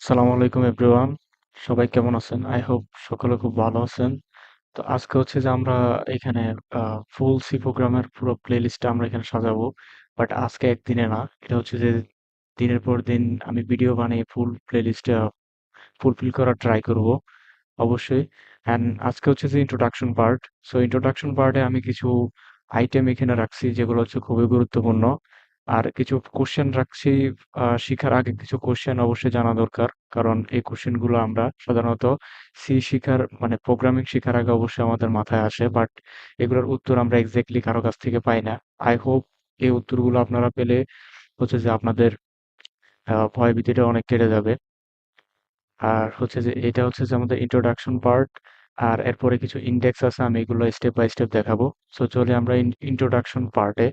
সালামু আলাইকুম এভরিওয়ান। সবাই কেমন আছেন? আই হোপ সকলে খুব ভালো আছেন। তো আজকে হচ্ছে যে আমরা এখানে ফুল সি প্রোগ্রামের পুরো প্লেলিস্টটা আমরা এখানে সাজাবো। বাট আজকে একদিনে না, এটা হচ্ছে যে দিনের পর দিন আমি ভিডিও বানিয়ে ফুল প্লেলিস্টটা ফুলফিল করার ট্রাই করব অবশ্যই। অ্যান্ড আজকে হচ্ছে যে ইন্ট্রোডাকশন পার্ট। সো ইন্ট্রোডাকশন পার্টে আমি কিছু আইটেম এখানে রাখছি যেগুলো হচ্ছে খুবই গুরুত্বপূর্ণ। আর কিছু কোশ্চেন রাখছি। শিখার আগে কিছু কোশ্চেন অবশ্যই জানা দরকার, কারণ এই কোশ্চেনগুলো আমরা সাধারণত সি শিখার মানে প্রোগ্রামিং শিখার আগে অবশ্যই আমাদের মাথায় আসে, বাট এগুলোর উত্তর আমরা এক্স্যাক্টলি কারো কাছ থেকে পাই না। আই হোপ এই উত্তরগুলো আপনারা পেলে হচ্ছে যে আপনাদের ভয় ভীতিটা অনেক কেটে যাবে। আর হচ্ছে যে এটা হচ্ছে যে আমাদের ইন্ট্রোডাকশন পার্ট। আর এরপরে কিছু ইন্ডেক্স আছে, আমি এগুলো স্টেপ বাই স্টেপ দেখাবো। সো চলে আমরা ইন্ট্রোডাকশন পার্টে।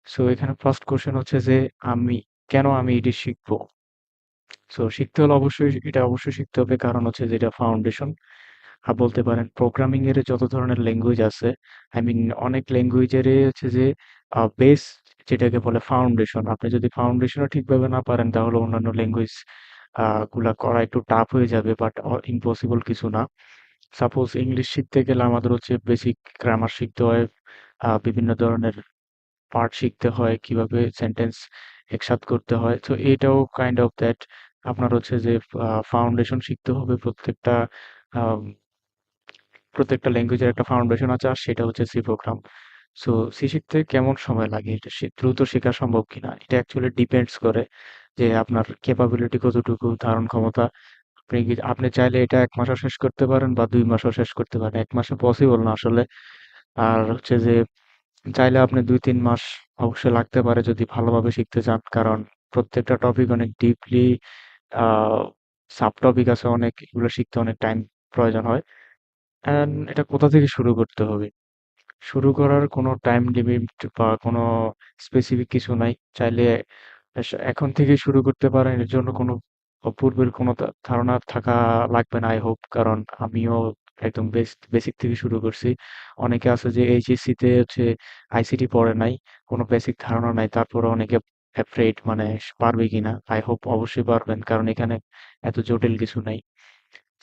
সো এখানে ফার্স্ট কোশ্চেন হচ্ছে যে আমি কেন আমি এটি শিখবো। সো শিখতে হলে অবশ্যই এটা অবশ্যই শিখতে হবে, কারণ হচ্ছে যে এটা ফাউন্ডেশন। বলতে পারেন প্রোগ্রামিং এর যত ধরনের ল্যাঙ্গুয়েজ আছে, আই মিন অনেক ল্যাঙ্গুয়েজের হচ্ছে যে বেস, যেটাকে বলে ফাউন্ডেশন। আপনি যদি ফাউন্ডেশনও ঠিকভাবে না পারেন তাহলে অন্যান্য ল্যাঙ্গুয়েজ গুলা করা একটু টাফ হয়ে যাবে, বাট ইম্পসিবল কিছু না। সাপোজ ইংলিশ শিখতে গেলে আমাদের হচ্ছে বেসিক গ্রামার শিখতে হয়, বিভিন্ন ধরনের পার্ট শিখতে হয়, কিভাবে সেন্টেন্স একসাথ করতে হয়। তো এটাও কাইন্ড অফ দ্যাট। আপনার হচ্ছে যে ফাউন্ডেশন শিখতে হবে। আম, প্রত্যেকটা ল্যাঙ্গুয়েজের একটা ফাউন্ডেশন আছে, আর সেটা হচ্ছে সি প্রোগ্রাম। সো সি শিখতে কেমন সময় লাগে, এটা দ্রুত শেখা সম্ভব কিনা, এটা অ্যাকচুয়ালি ডিপেন্ডস করে যে আপনার ক্যাপাবিলিটি কতটুকু, ধারণ ক্ষমতা। আপনি চাইলে এটা ১ মাসেও শেষ করতে পারেন বা ২ মাসেও শেষ করতে পারেন। ১ মাসে পসিবল না আসলে। আর হচ্ছে যে চাইলে আপনি ২-৩ মাস অবশ্যই লাগতে পারে যদি ভালোভাবে শিখতে চান। কারণ প্রত্যেকটা টপিক অনেক ডিপলি আ সাব টপিক আছে অনেক। এগুলো শিখতে অনেক টাইম প্রয়োজন হয়। অ্যান্ড এটা কোথা থেকে শুরু করতে হবে? শুরু করার কোনো টাইম লিমিট বা কোনো স্পেসিফিক কিছু নাই। চাইলে এখন থেকেই শুরু করতে পারেন। এর জন্য কোনো পূর্বের কোনো ধারণা থাকা লাগবে না, আই হোপ। কারণ আমিও একদম বেসিক থেকে শুরু করছি। অনেকে আছে যে এইচএসসি তে হচ্ছে আইসিটি পড়ে নাই, কোনো বেসিক ধারণা নাই। তারপরে অনেকে অ্যাফ্রেড, মানে পারবে কিনা। আই হোপ অবশ্যই পারবেন, কারণ এখানে এত জটিল কিছু নাই।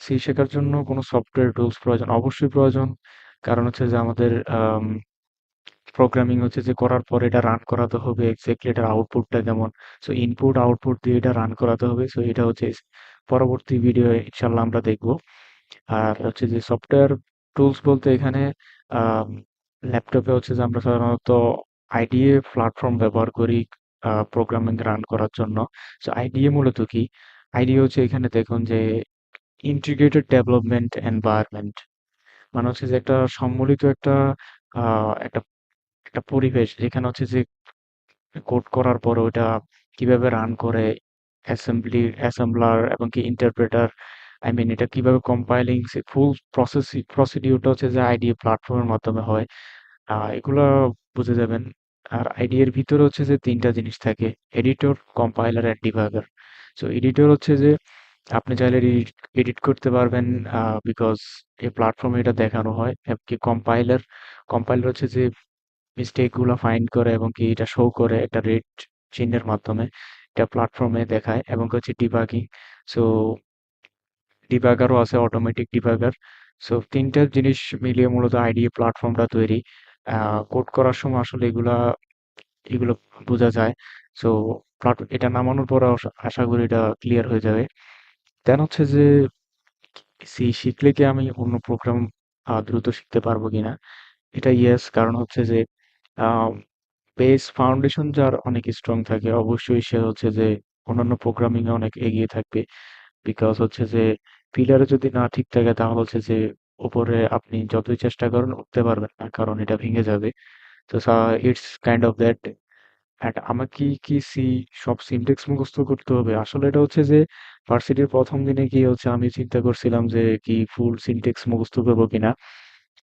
সি শেখার জন্য কোনো সফটওয়্যার টুলস প্রয়োজন, অবশ্যই প্রয়োজন। কারণ হচ্ছে যে আমাদের প্রোগ্রামিং হচ্ছে যে করার পরে এটা রান করাতে হবে, এক্স্যাক্টলি এটার আউটপুটটা কেমন। সো ইনপুট আউটপুট দিয়ে এটা রান করাতে হবে। সো এটা হচ্ছে পরবর্তী ভিডিও ইনশাল্লাহ আমরা দেখবো। আর হচ্ছে যে সফটওয়্যার টুলস বলতে এখানে ল্যাপটপে হচ্ছে যে আমরা সাধারণত আইডিএ প্ল্যাটফর্ম ব্যবহার করি প্রোগ্রামিং রান করার জন্য। সো আইডিএ মূলত কি? আইডিএ হচ্ছে এখানে দেখুন যে ইন্টিগ্রেটেড ডেভেলপমেন্ট এনভায়রনমেন্ট, মানে হচ্ছে যে একটা সম্মিলিত একটা একটা একটা পরিবেশ যেখানে হচ্ছে যে কোড করার পর ওটা কিভাবে রান করে, অ্যাসেম্বলার এবং কি ইন্টারপ্রেটার, আই মিন এটা কিভাবে কম্পাইলিং, ফুল প্রসিডিউরটা হচ্ছে যে আইডিএ প্ল্যাটফর্মের মাধ্যমে হয়। এগুলো বুঝে যাবেন। আর আইডিএর ভিতরে হচ্ছে যে ৩টা জিনিস থাকে: editor, compiler and debugger. So editor হচ্ছে যে আপনি চাইলে এডিট করতে পারবেন, বিকজ এই প্ল্যাটফর্মে এটা দেখানো হয়। এমনকি কম্পাইলার, কম্পাইলার হচ্ছে যে মিস্টেক গুলা ফাইন্ড করে এবং কি এটা শো করে একটা রেড চিহ্নের মাধ্যমে, এটা প্ল্যাটফর্মে দেখায়। এবং হচ্ছে ডিবাগিং। সো ডিবাগারও আছে, অটোমেটিক ডিবাগার। সো ৩টা জিনিস মিলিয়ে মূলত আইডিএ প্ল্যাটফর্মটা তৈরি। কোড করার সময় আসলে এগুলা এগুলো বোঝা যায়। সো এটা নামানোর পর আশা করি এটা ক্লিয়ার হয়ে যাবে। দেন হচ্ছে যে সি শিখলে কি আমি অন্য প্রোগ্রাম দ্রুত শিখতে পারবো কিনা, এটা ইয়েস। কারণ হচ্ছে যে বেস ফাউন্ডেশন যার অনেক স্ট্রং থাকে অবশ্যই সে হচ্ছে যে অন্যান্য প্রোগ্রামিং এ অনেক এগিয়ে থাকবে। বিকজ হচ্ছে যে পিলারে যদি না ঠিক থাকে তাহলে হচ্ছে যে উপরে আপনি যতই চেষ্টা করেন উঠতে পারবেন না, কারণ এটা ভেঙে যাবে। তো it's kind of that. And আমাকে কি সি সব সিনট্যাক্স মুখস্থ করতে হবে? আসলে এটা হচ্ছে যে ভার্সিটির ১ম দিনে গিয়ে হচ্ছে আমি চিন্তা করছিলাম যে কি ফুল সিনট্যাক্স মুখস্থ করবো কিনা।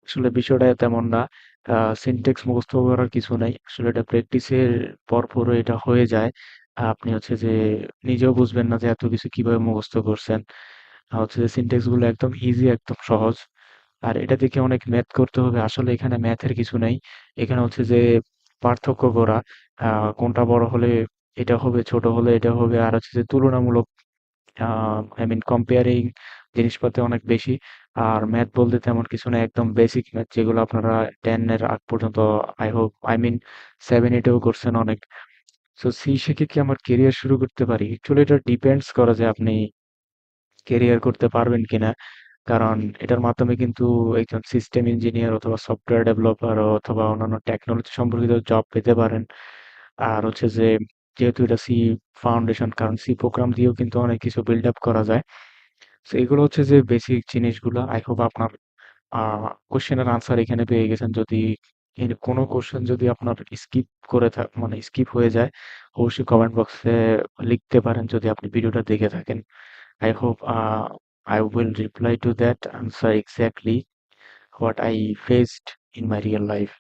আসলে বিষয়টা তেমন না। সিনট্যাক্স মুখস্থ করার কিছু নাই। আসলে এটা প্র্যাকটিসের পরপরই এটা হয়ে যায়। আপনি হচ্ছে যে নিজেও বুঝবেন না যে এত কিছু কিভাবে মুখস্থ করছেন। হচ্ছে যে সিনট্যাক্স গুলো একদম ইজি, একদম সহজ। আর এটা দেখে অনেক ম্যাথ করতে হবে, আসলে এখানে ম্যাথের কিছু নাই। এখানে হচ্ছে যে পার্থক্য করা, কোনটা বড় হলে এটা হবে, ছোট হলে এটা হবে। আর হচ্ছে যে তুলনামূলক আই মিন কম্পেয়ারিং জিনিসপাতি অনেক বেশি। আর ম্যাথ বলতে তেমন কিছু না, একদম বেসিক ম্যাথ যেগুলো আপনারা 10 এর আগ পর্যন্ত আই মিন 7 8 এও করছেন অনেক। সো সি শিখে কি আমার কেরিয়ার শুরু করতে পারি? অ্যাকচুয়ালি এটা ডিপেন্ডস করে যে আপনি কেরিয়ার করতে পারবেন কিনা। কারণ এটার মাধ্যমে কিন্তু একজন সিস্টেম ইঞ্জিনিয়ার অথবা সফটওয়্যার ডেভেলপার অথবা অন্যান্য টেকনোলজি সম্পর্কিত জব পেতে পারেন। আর হচ্ছে যে যেহেতু এটা সি ফাউন্ডেশন, কারণ সি প্রোগ্রাম দিয়েও কিন্তু অনেক কিছু বিল্ড আপ করা যায়। তো এগুলো হচ্ছে যে বেসিক জিনিসগুলো। আই হোপ আপনার কোশ্চেনের আনসার এখানে পেয়ে গেছেন। যদি এর কোনো কোশ্চেন যদি আপনার স্কিপ করে মানে স্কিপ হয়ে যায়, অবশ্যই কমেন্ট বক্সে লিখতে পারেন যদি আপনি ভিডিওটা দেখে থাকেন। I hope I will reply to that answer exactly what I faced in my real life.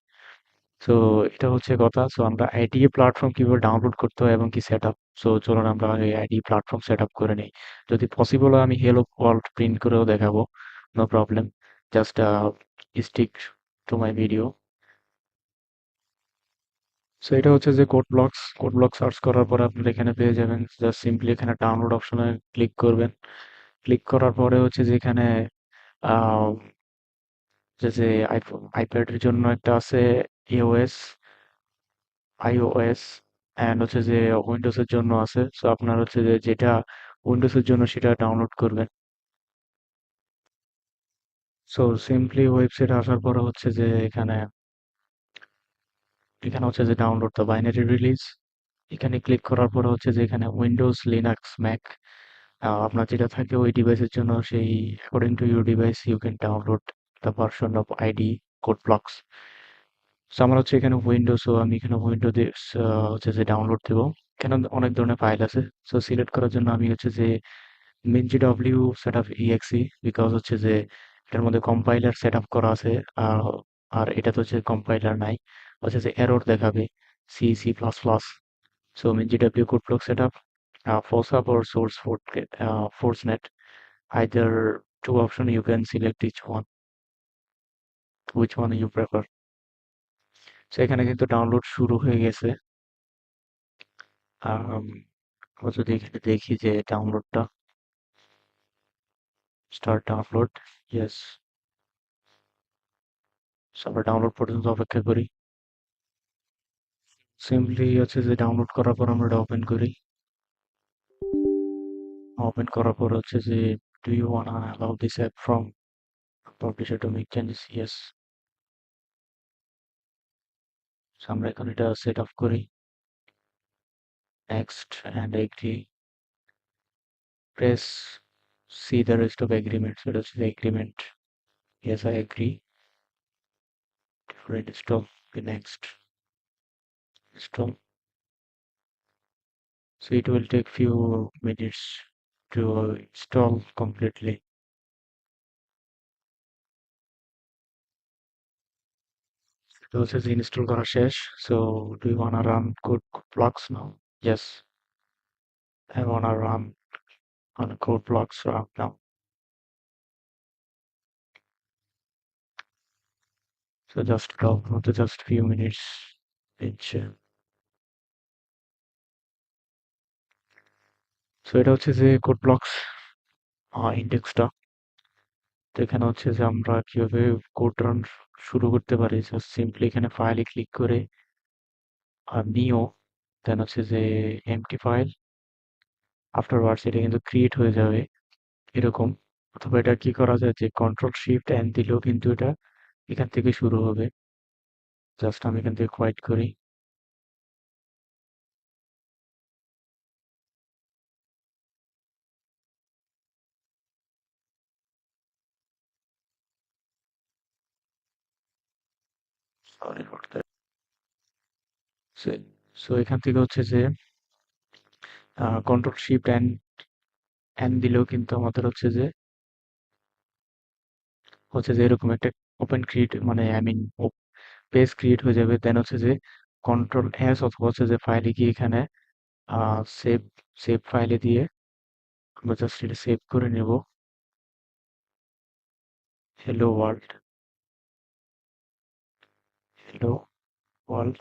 So এটা হচ্ছে কথা। সো আমরা আইডিএ প্ল্যাটফর্ম কিভাবে ডাউনলোড করতে হয় এবং কি সেট আপ, সো চলুন আমরা আগে আইডি প্ল্যাটফর্ম সেট আপ করে নিই। যদি পসিবল হয় আমি হেলো ওয়ার্ল্ড প্রিন্ট করেও দেখাবো, no problem. Just stick to my video. So এটা হচ্ছে যে কোড ব্লক সার্চ করার পরে আপনারা এখানে পেয়ে যাবেন। জাস্ট সিম্পলি এখানে ডাউনলোড অপশনে ক্লিক করবেন। ক্লিক করার পরে হচ্ছে যে এখানে আহ, যে আইফোন আইপ্যাডের জন্য একটা আছে iOS, অ্যান্ড হচ্ছে যে উইন্ডোজের জন্য আছে। সো আপনার হচ্ছে যে যেটা উইন্ডোজের জন্য সেটা ডাউনলোড করবেন। সো সিম্পলি ওয়েবসাইটে আসার পরে হচ্ছে যে এখানে এখানে হচ্ছে যে ডাউনলোড দ্য বাইনারি রিলিজ, এখানে ক্লিক করার পরে হচ্ছে যে এখানে উইন্ডোজ, লিনাক্স, ম্যাক আপনার যেটা থাকে ওই ডিভাইসের জন্য সেই according to your device you can download the version of IDE code blocks. So আমার হচ্ছে এখানে উইন্ডোজ, সো আমি এখানে উইন্ডো দিয়ে হচ্ছে যে ডাউনলোড দেবো। এখানে অনেক ধরনের ফাইল আছে। সো সিলেক্ট করার জন্য আমি হচ্ছে যে minGW সেটআপ exe, বিকজ হচ্ছে যে এটার মধ্যে কম্পাইলার সেট আপ করা আছে। আর আর এটা তো হচ্ছে কম্পাইলার নাই, হচ্ছে যে এরর দেখাবে C C plus plus. So minGW code block set up, FOSAP or ForceNet, either two option you can select each one, which one you prefer. So এখানে কিন্তু ডাউনলোড শুরু হয়ে গেছে। আম, আমরা যদি এখানে দেখি যে ডাউনলোডটা স্টার্ট ডাউনলোড, ইয়েস। আমরা ডাউনলোড পর্যন্ত অপেক্ষা করি। সিম্পলি হচ্ছে যে ডাউনলোড করার পর আমরা এটা ওপেন করি। ওপেন করার পর হচ্ছে যে do you wanna allow this app from publisher to make changes, yes. আমরা এখন এটা সেট আপ করি। Next and agree, press see the rest of agreement, সেটা হচ্ছে agreement, yes I agree for install. Okay, next install. So it will take few minutes to install completely. So this is install করা শেষ। So do you wanna run code blocks now? Yes, I wanna run on code blocks right now. So just drop to just few minutes each. So এটা হচ্ছে যে code blocks ইন্ডেক্সটা। তো এখানে হচ্ছে যে আমরা কিভাবে কোড রান শুরু করতে পারি, জাস্ট সিম্পলি এখানে ফাইলে ক্লিক করে আর নিও, দেন হচ্ছে যে এমটি ফাইল, আফটারওয়ার্ডস এটা কিন্তু ক্রিয়েট হয়ে যাবে এরকম। অথবা এটা কি করা যায় যে কন্ট্রোল শিফট এন দিলেও কিন্তু এটা এখান থেকে শুরু হবে। জাস্ট আমি এখান থেকে কোয়াইট করি। Sorry for that. সো এখান থেকে হচ্ছে যে কন্ট্রোল শিফট এন এন দিলেও কিন্তু আমাদের হচ্ছে যে এরকম একটা ওপেন ক্রিয়েট মানে আই মিন পেজ ক্রিয়েট হয়ে যাবে। দেন হচ্ছে যে কন্ট্রোল এস অথবা হচ্ছে যে ফাইলে গিয়ে এখানে সেভ সেভ ফাইলে দিয়ে আমরা জাস্ট এটা সেভ করে নেব। Hello world, hello world,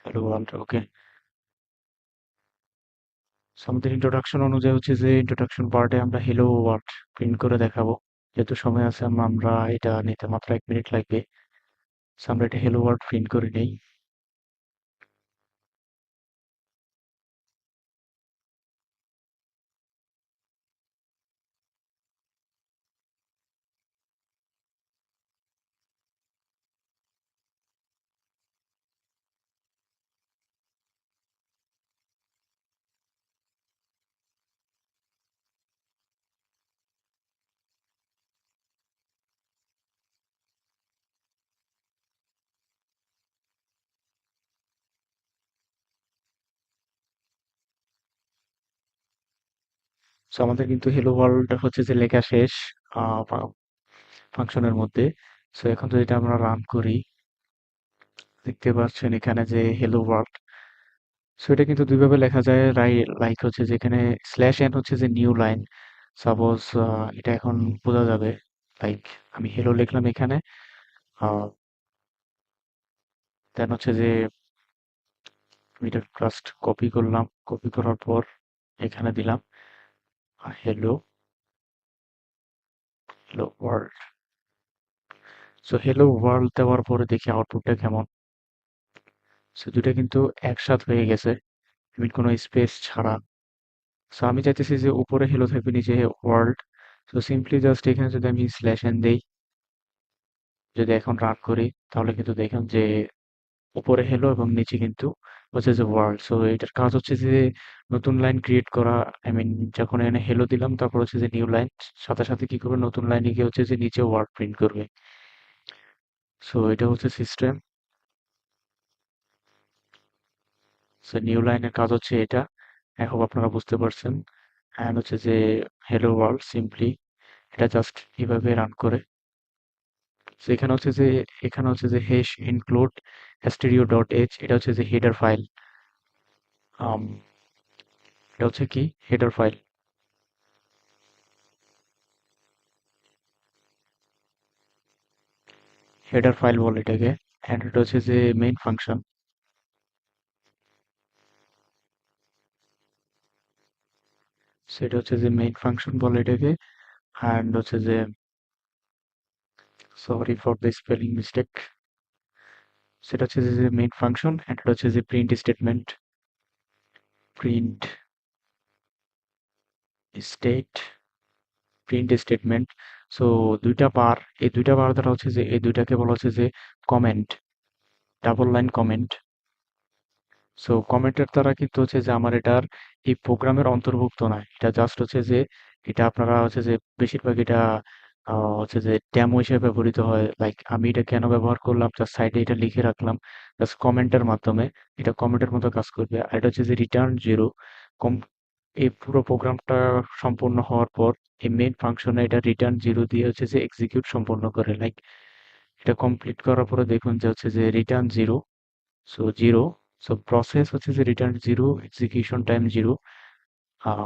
hello world, okay. So, আমাদের ইন্ট্রোডাকশন অনুযায়ী হচ্ছে যে ইন্ট্রোডাকশন পার্টে আমরা হ্যালো ওয়ার্ল্ড প্রিন্ট করে দেখাবো। যেহেতু সময় আছে আমরা এটা নিতে মাত্র 1 মিনিট লাগবে। So, আমরা এটা হ্যালো ওয়ার্ল্ড প্রিন্ট করে নেই। সো আমাদের কিন্তু হ্যালো ওয়ার্ল্ড হচ্ছে যে লেখা শেষ ফাংশনের মধ্যে। সো এখন যদি এটা আমরা রান করি, দেখতে পাচ্ছেন এখানে যে হ্যালো ওয়ার্ল্ড। সো এটা কিন্তু দুইভাবে লেখা যায়, লাইক হচ্ছে যে এখানে স্ল্যাশ এন হচ্ছে যে নিউ লাইন। সাপোজ এটা এখন বোঝা যাবে, লাইক আমি হ্যালো লিখলাম এখানে, দেন হচ্ছে যে আমি এটা জাস্ট কপি করলাম, কপি করার পর এখানে দিলাম hello, hello world. So hello world দেওয়ার পরে দেখি আউটপুটটা কেমন। সো দুটা কিন্তু একসাথে হয়ে গেছে, কোনো স্পেস ছাড়া। সো আমি চাইতেছি যে উপরে হ্যালো থাকবে, নিচে ওয়ার্ল্ড। সো সিম্পলি জাস্ট এখানে যদি আমি স্ল্যাশ এন দেই, যদি এখন রান করি, তাহলে কিন্তু দেখেন যে উপরে হ্যালো এবং নিচে কিন্তু হচ্ছে যে ওয়ার্ল্ড। সো এটার কাজ হচ্ছে যে নতুন লাইন ক্রিয়েট করা। আই মিন, যখন এখানে হ্যালো দিলাম তারপর হচ্ছে যে নিউ লাইন, সাথে সাথে কি করবে, নতুন লাইনে গিয়ে হচ্ছে যে নিচে ওয়ার্ড প্রিন্ট করবে। সো এটা হচ্ছে সিস্টেম। সো নিউ লাইনের কাজ হচ্ছে এটা। আই হোপ আপনারা বুঝতে পারছেন। অ্যান্ড হচ্ছে যে হ্যালো ওয়ার্ল্ড সিম্পলি এটা জাস্ট এইভাবে রান করে। সো এখানে হচ্ছে যে hash include stereo dot H, এটা হচ্ছে যে হেডার ফাইল। এটা হচ্ছে কি হেডার ফাইল, হেডার ফাইল বলে এটাকে। অ্যান্ড এটা হচ্ছে যে মেইন ফাংশন। সেটা হচ্ছে যে মেইন ফাংশন বলে এটাকে। অ্যান্ড হচ্ছে যে, sorry for the spelling mistake, সেটা হচ্ছে যে মেইন ফাংশন। অ্যান্ড এটা হচ্ছে যে print statement, print state, print statement. So দুইটা বার, এই দুইটা বার দ্বারা হচ্ছে যে এই দুইটাকে বলা হচ্ছে যে comment, double line comment. So কমেন্টের দ্বারা কিন্তু হচ্ছে যে আমার এটার এই প্রোগ্রামের অন্তর্ভুক্ত নয়, এটা জাস্ট হচ্ছে যে এটা আপনারা হচ্ছে যে বেশিরভাগ এটা হচ্ছে যে ডেমো হিসেবে ব্যবহৃত হয়। লাইক আমি এটা কেন ব্যবহার করলাম, জাস্ট সাইডে এটা লিখে রাখলাম জাস্ট কমেন্টের মাধ্যমে, এটা কমেন্টের মতো কাজ করবে। আর এটা হচ্ছে যে রিটার্ন জিরো। কম এই পুরো প্রোগ্রামটা সম্পূর্ণ হওয়ার পর এই মেইন ফাংশনে এটা রিটার্ন জিরো দিয়ে হচ্ছে যে এক্সিকিউট সম্পন্ন করে। লাইক এটা কমপ্লিট করার পরে দেখুন যে হচ্ছে যে return zero. So zero, so process হচ্ছে যে return zero, execution time zero.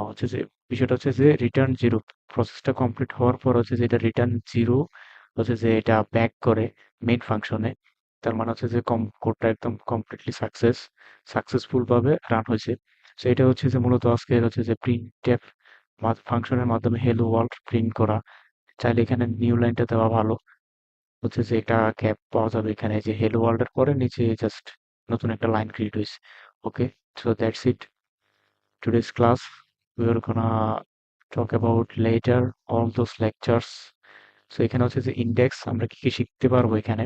হচ্ছে যে বিষয়টা হচ্ছে যে রিটার্ন জিরো, প্রসেসটা কমপ্লিট হওয়ার পর হচ্ছে যে এটা রিটার্ন জিরো হচ্ছে যে এটা ব্যাক করে মেইন ফাংশনে। তার মানে হচ্ছে যে কোডটা একদম কমপ্লিটলি সাকসেসফুল ভাবে রান হয়েছে। সো এটা হচ্ছে যে মূলত আজকে হচ্ছে যে প্রিন্টএফ ফাংশনের মাধ্যমে হেলো ওয়ার্ল্ড প্রিন্ট করা। চাইলে এখানে নিউ লাইনটা দেওয়া ভালো, হচ্ছে যে এটা গ্যাপ পাওয়া যাবে এখানে, যে হেলো ওয়ার্ল্ডের পরে নিচে জাস্ট নতুন একটা লাইন ক্রিয়েট হয়েছে। ওকে, so that's it, today's class. We are gonna talk about later all those lectures. So এখানে হচ্ছে যে ইন্ডেক্স আমরা কি কি শিখতে পারবো এখানে,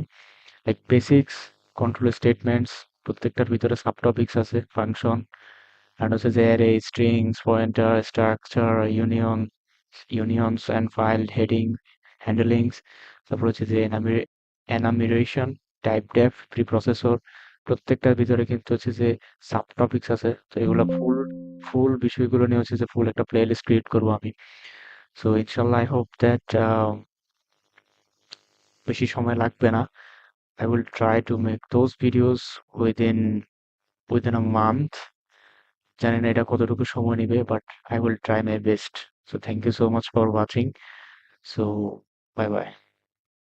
লাইক বেসিক্স, কন্ট্রোল স্টেটমেন্টস, প্রত্যেকটার ভিতরে সাব টপিকস আছে, ফাংশন, and হচ্ছে যে array, strings, pointer, structure, unions and file heading, handlings. তারপর হচ্ছে যে enumeration, typedef, preprocessor. প্রত্যেকটার ভিতরে কিন্তু হচ্ছে যে সাব টপিকস আছে। তো এগুলো ফুল ফুল বিষয়গুলো নিয়ে হচ্ছে যে ফুল একটা প্লে লিস্ট ক্রিয়েট করবো আমি। সো ইনশাল্লাহ, আই হোপ দ্যাট বেশি সময় লাগবে না। I will try to make those videos within within a month. জানি না এটা কতটুকু সময় নেবে, but I will try my best. So thank you so much for watching. So bye bye.